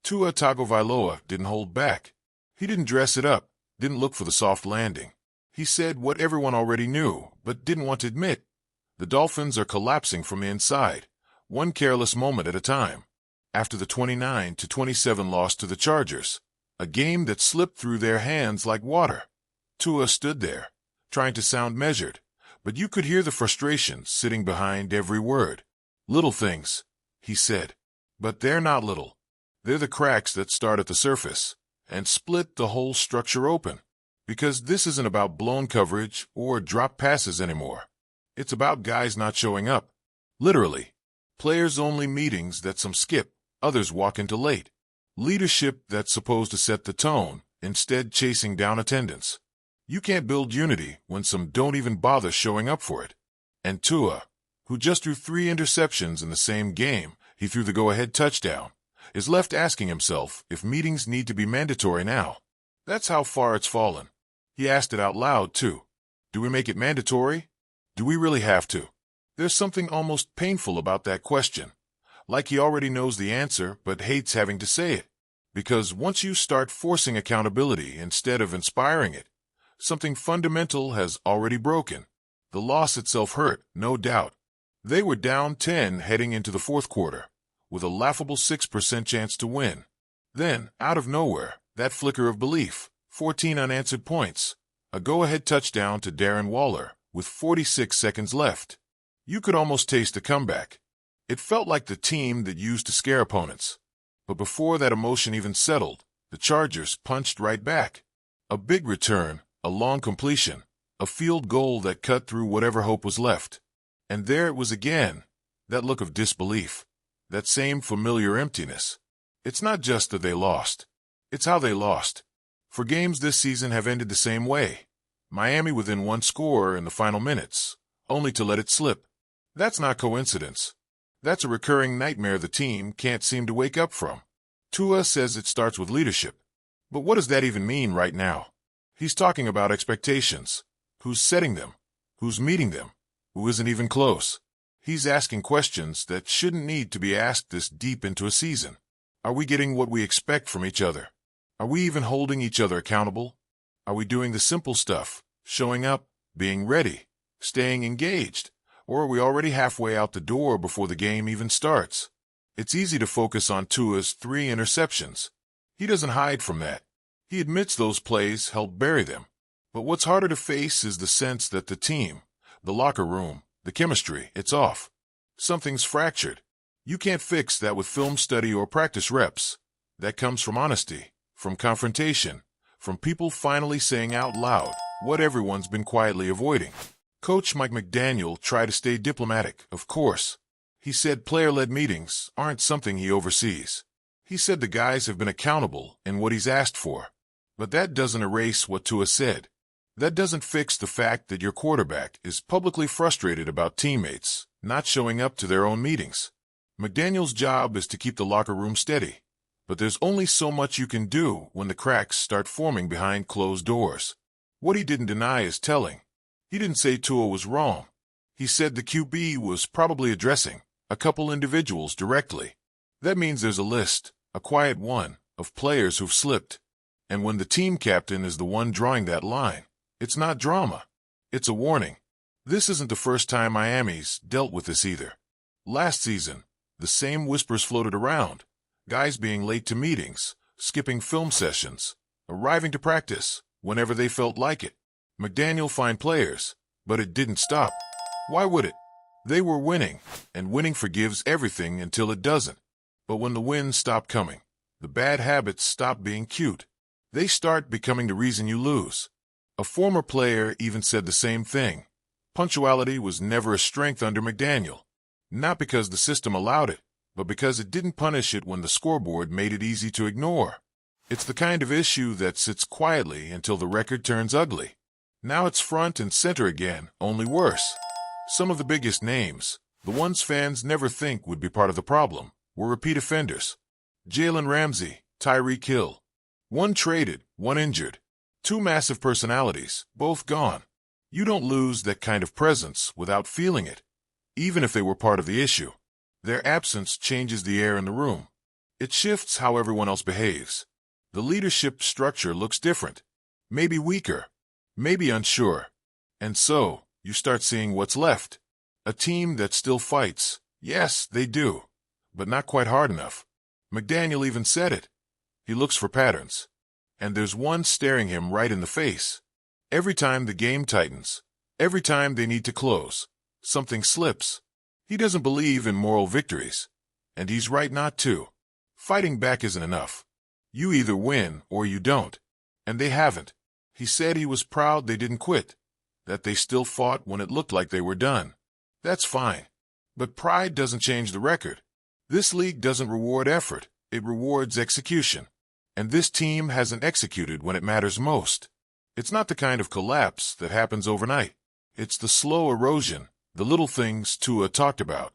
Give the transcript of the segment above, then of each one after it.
Tua Tagovailoa didn't hold back. He didn't dress it up, didn't look for the soft landing. He said what everyone already knew, but didn't want to admit. The Dolphins are collapsing from the inside, one careless moment at a time. After the 29-27 loss to the Chargers, a game that slipped through their hands like water, Tua stood there, trying to sound measured, but you could hear the frustration sitting behind every word. Little things, he said. But they're not little. They're the cracks that start at the surface and split the whole structure open. Because this isn't about blown coverage or drop passes anymore. It's about guys not showing up. Literally. Players-only meetings that some skip, others walk into late. Leadership that's supposed to set the tone, instead chasing down attendance. You can't build unity when some don't even bother showing up for it. And Tua, who just threw 3 interceptions in the same game, he threw the go-ahead touchdown, is left asking himself if meetings need to be mandatory now. That's how far it's fallen. He asked it out loud, too. Do we make it mandatory? Do we really have to? There's something almost painful about that question. Like he already knows the answer, but hates having to say it. Because once you start forcing accountability instead of inspiring it, something fundamental has already broken. The loss itself hurt, no doubt. They were down 10 heading into the fourth quarter, with a laughable 6% chance to win. Then, out of nowhere, that flicker of belief, 14 unanswered points, a go-ahead touchdown to Darren Waller, with 46 seconds left. You could almost taste a comeback. It felt like the team that used to scare opponents. But before that emotion even settled, the Chargers punched right back. A big return, a long completion, a field goal that cut through whatever hope was left. And there it was again, that look of disbelief, that same familiar emptiness. It's not just that they lost. It's how they lost. For games this season have ended the same way. Miami within 1 score in the final minutes, only to let it slip. That's not coincidence. That's a recurring nightmare the team can't seem to wake up from. Tua says it starts with leadership. But what does that even mean right now? He's talking about expectations. Who's setting them? Who's meeting them? Who isn't even close? He's asking questions that shouldn't need to be asked this deep into a season. Are we getting what we expect from each other? Are we even holding each other accountable? Are we doing the simple stuff, showing up, being ready, staying engaged? Or are we already halfway out the door before the game even starts? It's easy to focus on Tua's 3 interceptions. He doesn't hide from that. He admits those plays helped bury them. But what's harder to face is the sense that the team, the locker room, the chemistry, it's off. Something's fractured. You can't fix that with film study or practice reps. That comes from honesty, from confrontation, from people finally saying out loud what everyone's been quietly avoiding. Coach Mike McDaniel tried to stay diplomatic, of course. He said player-led meetings aren't something he oversees. He said the guys have been accountable in what he's asked for. But that doesn't erase what Tua said. That doesn't fix the fact that your quarterback is publicly frustrated about teammates not showing up to their own meetings. McDaniel's job is to keep the locker room steady. But there's only so much you can do when the cracks start forming behind closed doors. What he didn't deny is telling. He didn't say Tua was wrong. He said the QB was probably addressing a couple individuals directly. That means there's a list, a quiet one, of players who've slipped. And when the team captain is the one drawing that line, it's not drama. It's a warning. This isn't the first time Miami's dealt with this either. Last season, the same whispers floated around. Guys being late to meetings, skipping film sessions, arriving to practice whenever they felt like it. McDaniel fined players, but it didn't stop. Why would it? They were winning, and winning forgives everything until it doesn't. But when the wins stop coming, the bad habits stop being cute. They start becoming the reason you lose. A former player even said the same thing. Punctuality was never a strength under McDaniel. Not because the system allowed it, but because it didn't punish it when the scoreboard made it easy to ignore. It's the kind of issue that sits quietly until the record turns ugly. Now it's front and center again, only worse. Some of the biggest names, the ones fans never think would be part of the problem, were repeat offenders. Jalen Ramsey, Tyreek Hill. One traded, one injured. 2 massive personalities, both gone. You don't lose that kind of presence without feeling it, even if they were part of the issue. Their absence changes the air in the room. It shifts how everyone else behaves. The leadership structure looks different, maybe weaker, maybe unsure. And so, you start seeing what's left. A team that still fights. Yes, they do, but not quite hard enough. McDaniel even said it. He looks for patterns. And there's one staring him right in the face. Every time the game tightens, every time they need to close, something slips. He doesn't believe in moral victories. And he's right not to. Fighting back isn't enough. You either win or you don't. And they haven't. He said he was proud they didn't quit, that they still fought when it looked like they were done. That's fine. But pride doesn't change the record. This league doesn't reward effort. It rewards execution. And this team hasn't executed when it matters most. It's not the kind of collapse that happens overnight. It's the slow erosion, the little things Tua talked about,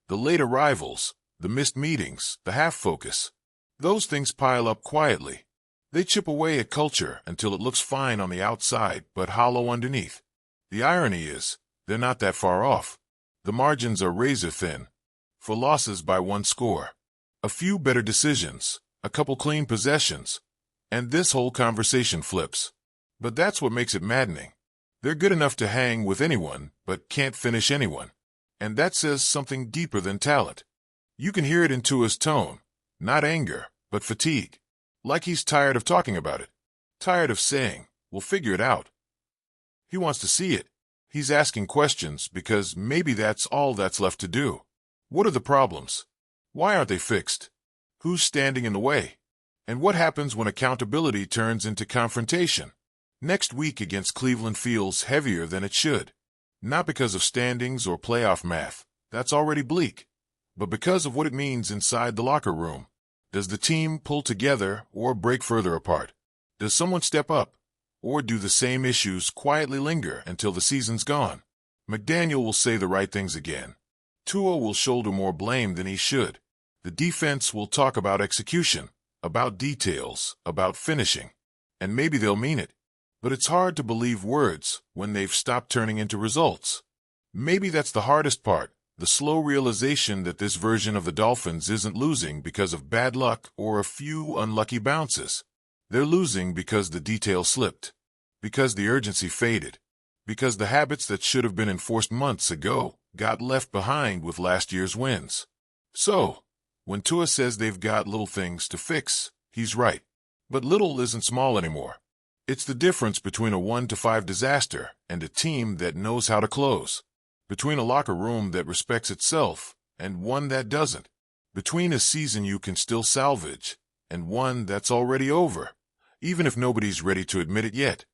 the late arrivals, the missed meetings, the half-focus. Those things pile up quietly. They chip away at culture until it looks fine on the outside but hollow underneath. The irony is, they're not that far off. The margins are razor-thin. For losses by one score. A few better decisions, a couple clean possessions, and this whole conversation flips. But that's what makes it maddening. They're good enough to hang with anyone, but can't finish anyone. And that says something deeper than talent. You can hear it in Tua's tone. Not anger, but fatigue. Like he's tired of talking about it. Tired of saying, we'll figure it out. He wants to see it. He's asking questions because maybe that's all that's left to do. What are the problems? Why aren't they fixed? Who's standing in the way? And what happens when accountability turns into confrontation? Next week against Cleveland feels heavier than it should. Not because of standings or playoff math. That's already bleak. But because of what it means inside the locker room. Does the team pull together or break further apart? Does someone step up? Or do the same issues quietly linger until the season's gone? McDaniel will say the right things again. Tua will shoulder more blame than he should. The defense will talk about execution, about details, about finishing. And maybe they'll mean it. But it's hard to believe words when they've stopped turning into results. Maybe that's the hardest part, the slow realization that this version of the Dolphins isn't losing because of bad luck or a few unlucky bounces. They're losing because the detail slipped, because the urgency faded, because the habits that should have been enforced months ago got left behind with last year's wins. So, when Tua says they've got little things to fix, he's right. But little isn't small anymore. It's the difference between a 1-5 disaster and a team that knows how to close. Between a locker room that respects itself and one that doesn't. Between a season you can still salvage and one that's already over, even if nobody's ready to admit it yet.